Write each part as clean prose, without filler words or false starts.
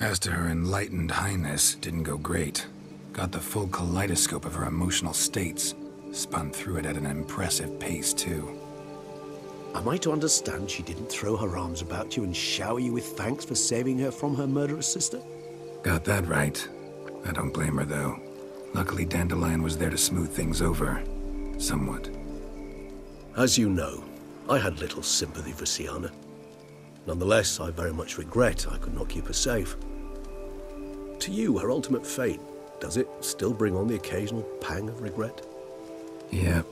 As to her enlightened highness, didn't go great. Got the full kaleidoscope of her emotional states. Spun through it at an impressive pace, too. Am I to understand she didn't throw her arms about you and shower you with thanks for saving her from her murderous sister? Got that right. I don't blame her, though. Luckily, Dandelion was there to smooth things over. Somewhat. As you know, I had little sympathy for Sienna. Nonetheless, I very much regret I could not keep her safe. To you, her ultimate fate, does it still bring on the occasional pang of regret? Yep.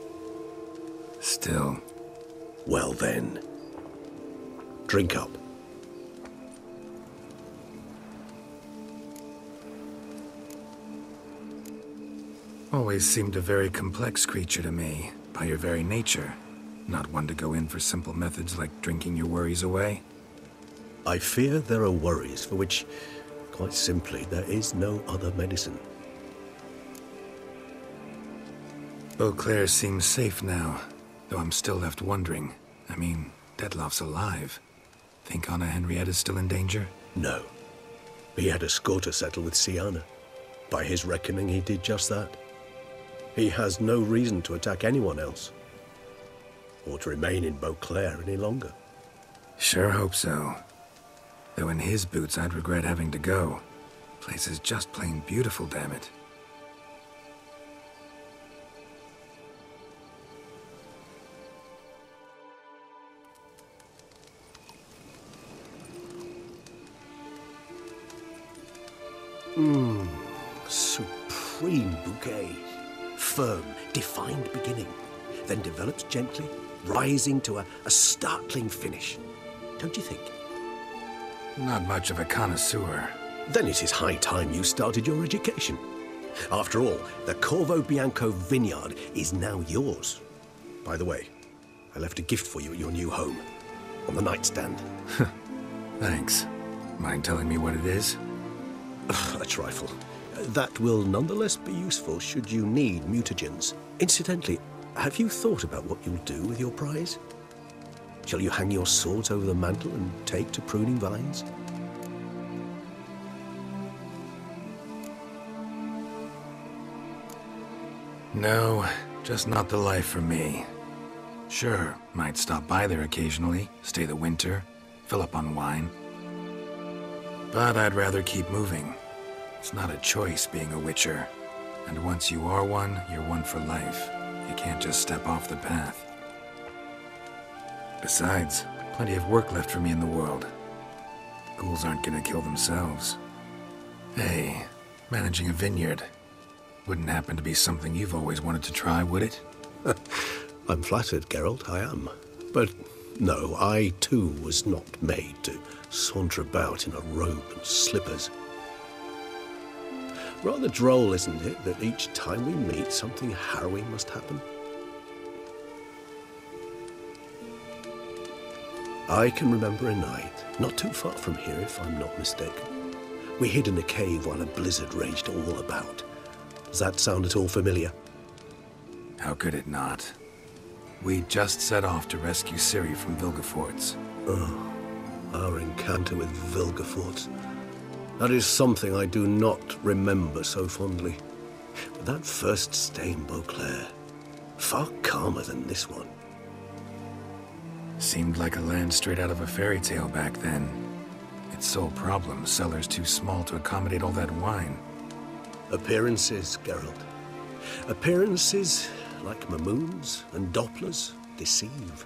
Still. Well then, drink up. Always seemed a very complex creature to me, by your very nature. Not one to go in for simple methods like drinking your worries away. I fear there are worries for which, quite simply, there is no other medicine. Beauclair seems safe now, though I'm still left wondering. I mean, Detloff's alive. Think Anna Henrietta's still in danger? No. He had a score to settle with Sienna. By his reckoning, he did just that. He has no reason to attack anyone else, or to remain in Beauclair any longer. Sure hope so. Though in his boots, I'd regret having to go. Place is just plain beautiful, damn it. Supreme bouquet. Firm, defined beginning, then develops gently, rising to a startling finish. Don't you think? Not much of a connoisseur. Then it is high time you started your education. After all, the Corvo Bianco vineyard is now yours. By the way, I left a gift for you at your new home, on the nightstand. Thanks. Mind telling me what it is? A trifle. That will nonetheless be useful should you need mutagens. Incidentally, have you thought about what you'll do with your prize? Shall you hang your swords over the mantle and take to pruning vines? No, just not the life for me. Sure, might stop by there occasionally, stay the winter, fill up on wine. But I'd rather keep moving. It's not a choice being a witcher. And once you are one, you're one for life. You can't just step off the path. Besides, plenty of work left for me in the world. Ghouls aren't gonna kill themselves. Hey, managing a vineyard. Wouldn't happen to be something you've always wanted to try, would it? I'm flattered, Geralt, I am. But no, I too was not made to saunter about in a robe and slippers. Rather droll, isn't it, that each time we meet, something harrowing must happen? I can remember a night, not too far from here if I'm not mistaken. We hid in a cave while a blizzard raged all about. Does that sound at all familiar? How could it not? We just set off to rescue Ciri from Vilgefortz. Oh, our encounter with Vilgefortz. That is something I do not remember so fondly. But that first stay in Beauclair, far calmer than this one. Seemed like a land straight out of a fairy tale back then. Its sole problem, cellars too small to accommodate all that wine. Appearances, Geralt. Appearances, like Mamoons and Dopplers, deceive.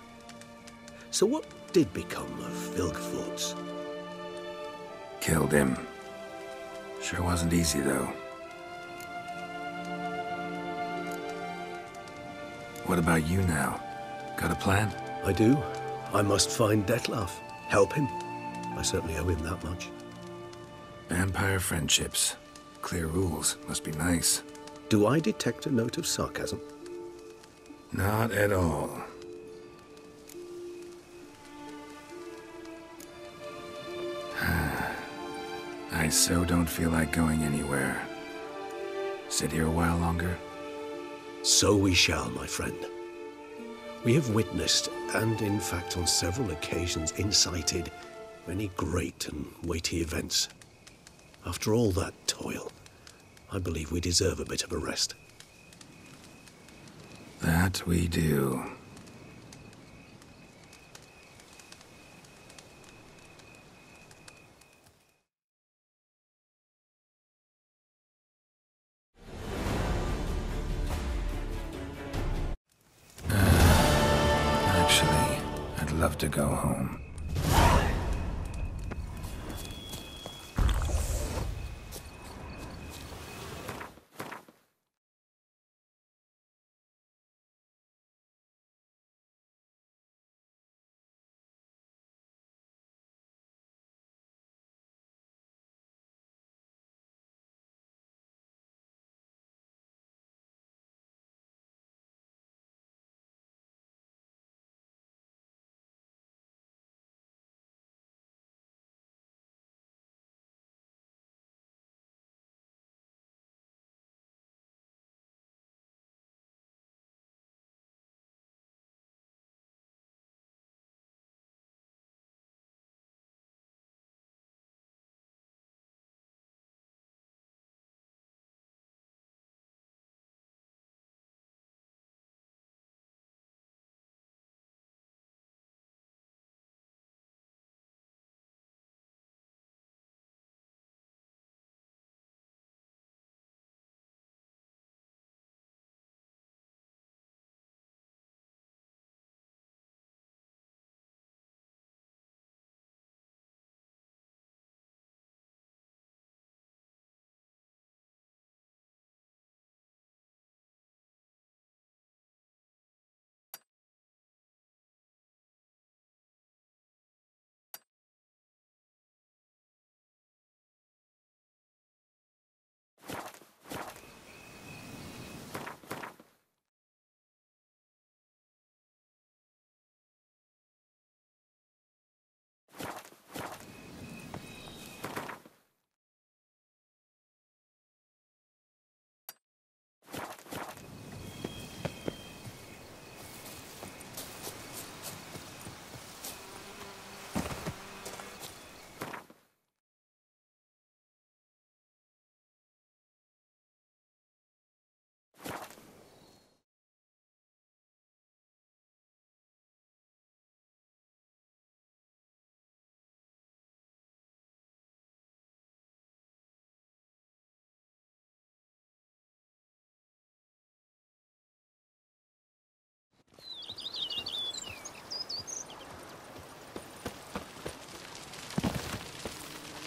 So what did become of Vilgefortz? Killed him. Sure wasn't easy, though. What about you now? Got a plan? I do. I must find Detloff. Help him. I certainly owe him that much. Vampire friendships. Clear rules. Must be nice. Do I detect a note of sarcasm? Not at all. I so don't feel like going anywhere. Sit here a while longer? So we shall, my friend. We have witnessed, and in fact on several occasions incited, many great and weighty events. After all that toil, I believe we deserve a bit of a rest. That we do. Actually, I'd love to go home.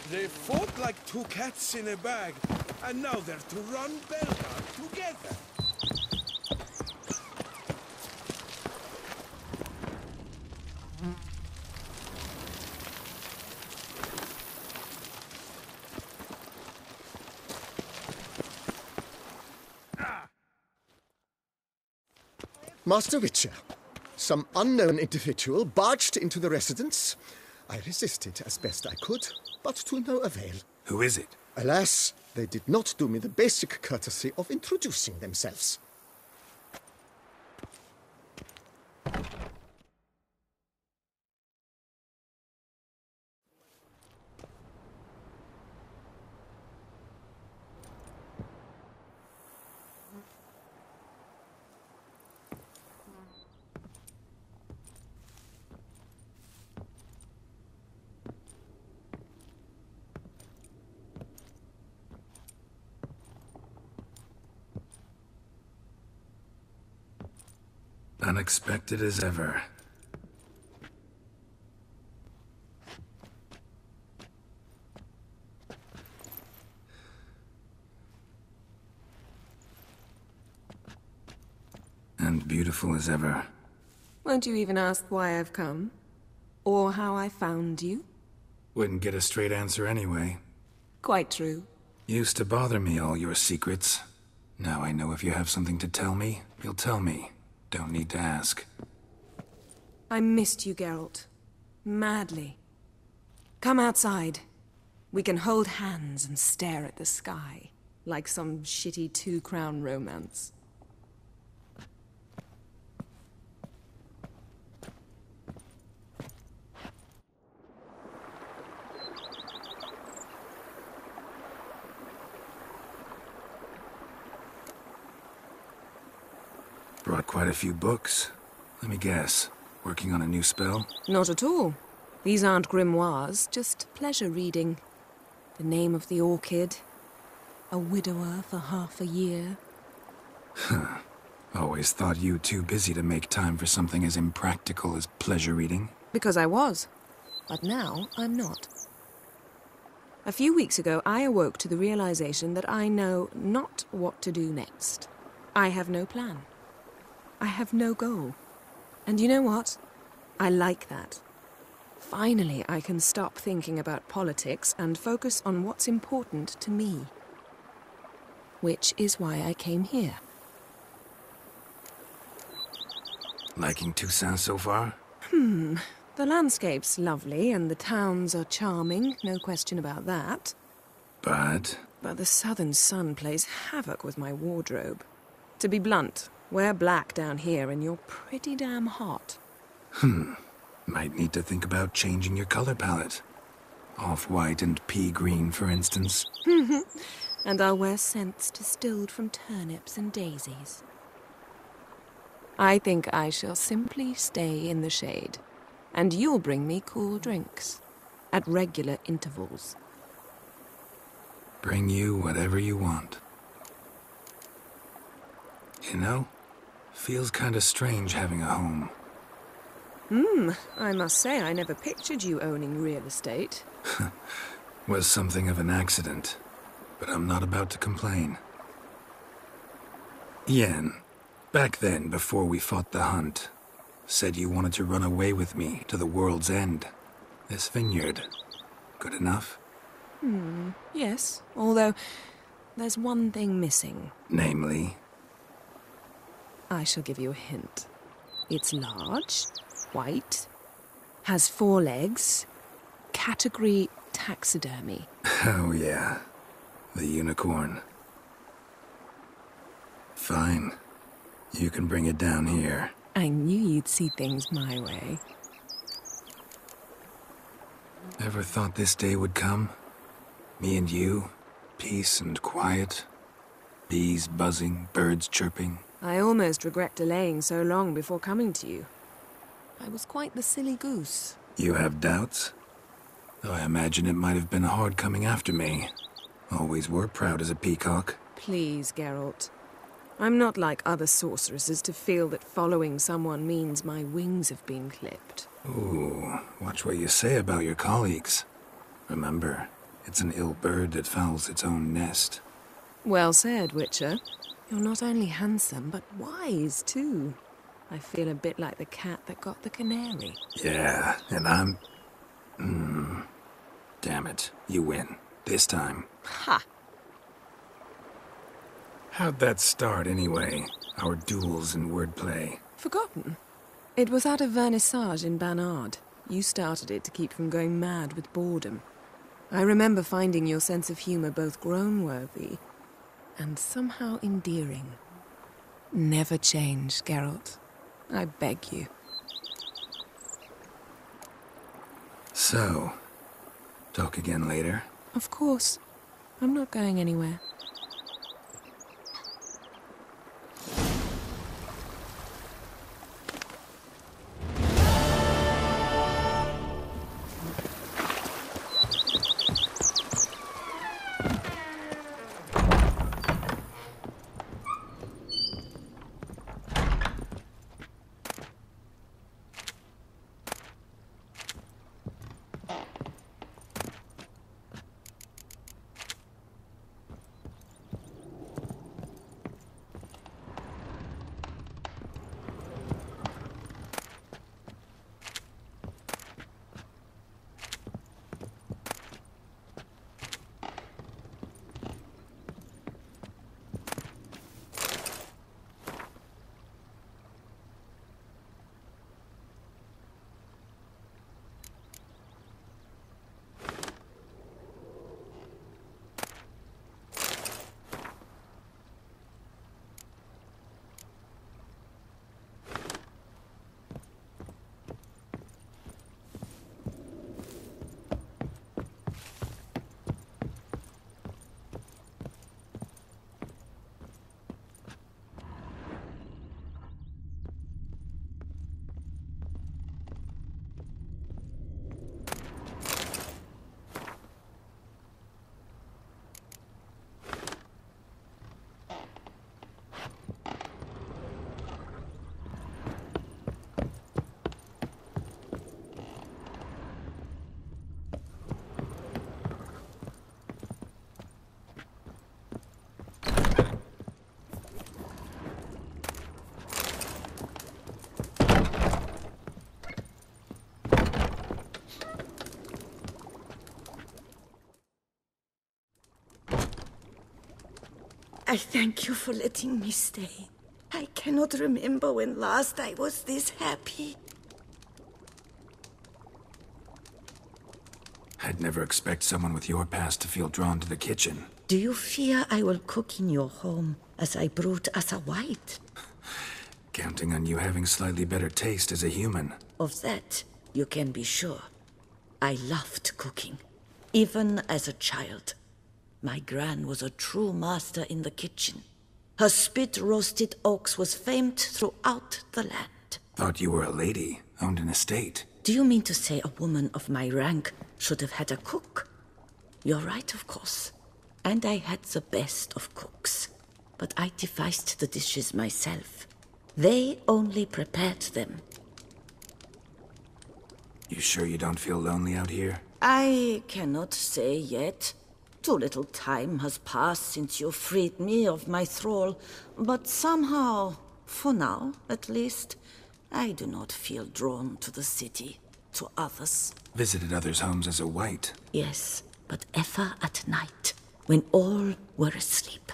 They fought like two cats in a bag, and now they're to run Belgrade together. Master Witcher, some unknown individual barged into the residence. I resisted as best I could, but to no avail. Who is it? Alas, they did not do me the basic courtesy of introducing themselves. Unexpected as ever. And beautiful as ever. Won't you even ask why I've come? Or how I found you? Wouldn't get a straight answer anyway. Quite true. Used to bother me, all your secrets. Now I know if you have something to tell me, you'll tell me. Don't need to ask. I missed you, Geralt. Madly. Come outside. We can hold hands and stare at the sky, like some shitty two-crown romance. Brought quite a few books. Let me guess. Working on a new spell? Not at all. These aren't grimoires, just pleasure reading. The Name of the Orchid. A widower for half a year. Always thought you too busy to make time for something as impractical as pleasure reading. Because I was. But now I'm not. A few weeks ago, I awoke to the realization that I know not what to do next. I have no plan. I have no goal. And you know what? I like that. Finally, I can stop thinking about politics and focus on what's important to me. Which is why I came here. Liking Toussaint so far? The landscape's lovely and the towns are charming, no question about that. But But the southern sun plays havoc with my wardrobe. To be blunt, wear black down here and you're pretty damn hot. might need to think about changing your color palette. Off-white and pea green, for instance. And I'll wear scents distilled from turnips and daisies. I think I shall simply stay in the shade. And you'll bring me cool drinks. At regular intervals. Bring you whatever you want. You know, feels kinda strange having a home. I must say I never pictured you owning real estate. Was something of an accident, but I'm not about to complain. Yen, back then, before we fought the hunt, said you wanted to run away with me to the world's end. This vineyard, good enough? Yes, although there's one thing missing. Namely, I shall give you a hint. It's large, white, has 4 legs, category taxidermy. oh yeah, the unicorn. Fine, you can bring it down here. I knew you'd see things my way. Ever thought this day would come? Me and you, peace and quiet, bees buzzing, birds chirping. I almost regret delaying so long before coming to you. I was quite the silly goose. You have doubts? Though I imagine it might have been hard coming after me. Always were proud as a peacock. Please, Geralt. I'm not like other sorceresses to feel that following someone means my wings have been clipped. Ooh, watch what you say about your colleagues. Remember, it's an ill bird that fouls its own nest. Well said, Witcher. You're not only handsome, but wise, too. I feel a bit like the cat that got the canary. Yeah, and I'm... Damn it, you win. This time. Ha! How'd that start, anyway? Our duels and wordplay. Forgotten? It was at a vernissage in Banard. You started it to keep from going mad with boredom. I remember finding your sense of humor both groan-worthy and somehow endearing. Never change, Geralt. I beg you. So, talk again later? Of course. I'm not going anywhere. I thank you for letting me stay. I cannot remember when last I was this happy. I'd never expect someone with your past to feel drawn to the kitchen. Do you fear I will cook in your home as I brewed as a white? Counting on you having slightly better taste as a human. Of that, you can be sure. I loved cooking, even as a child. My gran was a true master in the kitchen. Her spit-roasted oaks was famed throughout the land. Thought you were a lady, owned an estate. Do you mean to say a woman of my rank should have had a cook? You're right, of course. And I had the best of cooks. But I devised the dishes myself. They only prepared them. You sure you don't feel lonely out here? I cannot say yet. Too little time has passed since you freed me of my thrall. But somehow, for now at least, I do not feel drawn to the city, to others. Visited others' homes as a white? Yes, but ever at night, when all were asleep,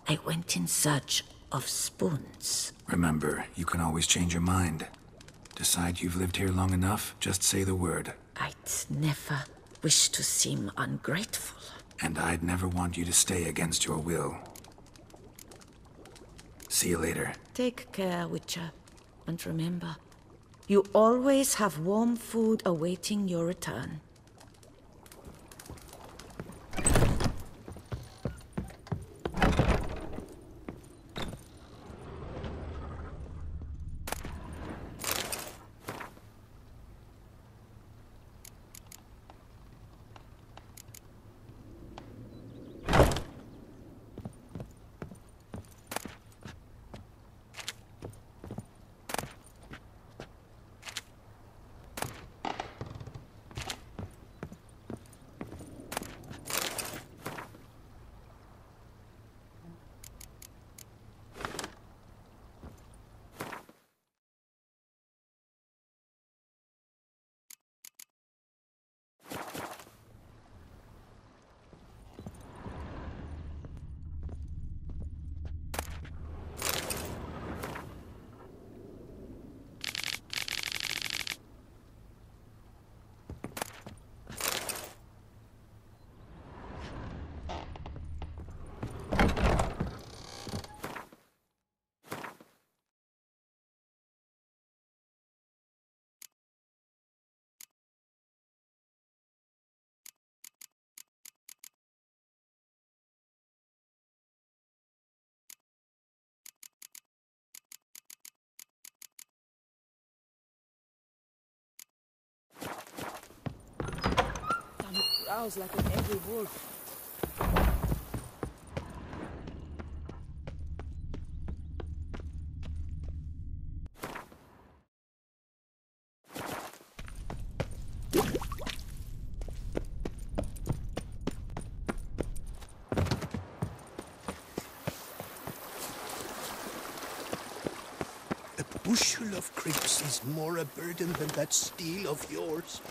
I went in search of spoons. Remember, you can always change your mind. Decide you've lived here long enough, just say the word. I'd never wish to seem ungrateful. And I'd never want you to stay against your will. See you later. Take care, Witcher. And remember, you always have warm food awaiting your return. Growls like an angry wolf. A bushel of grapes is more a burden than that steel of yours.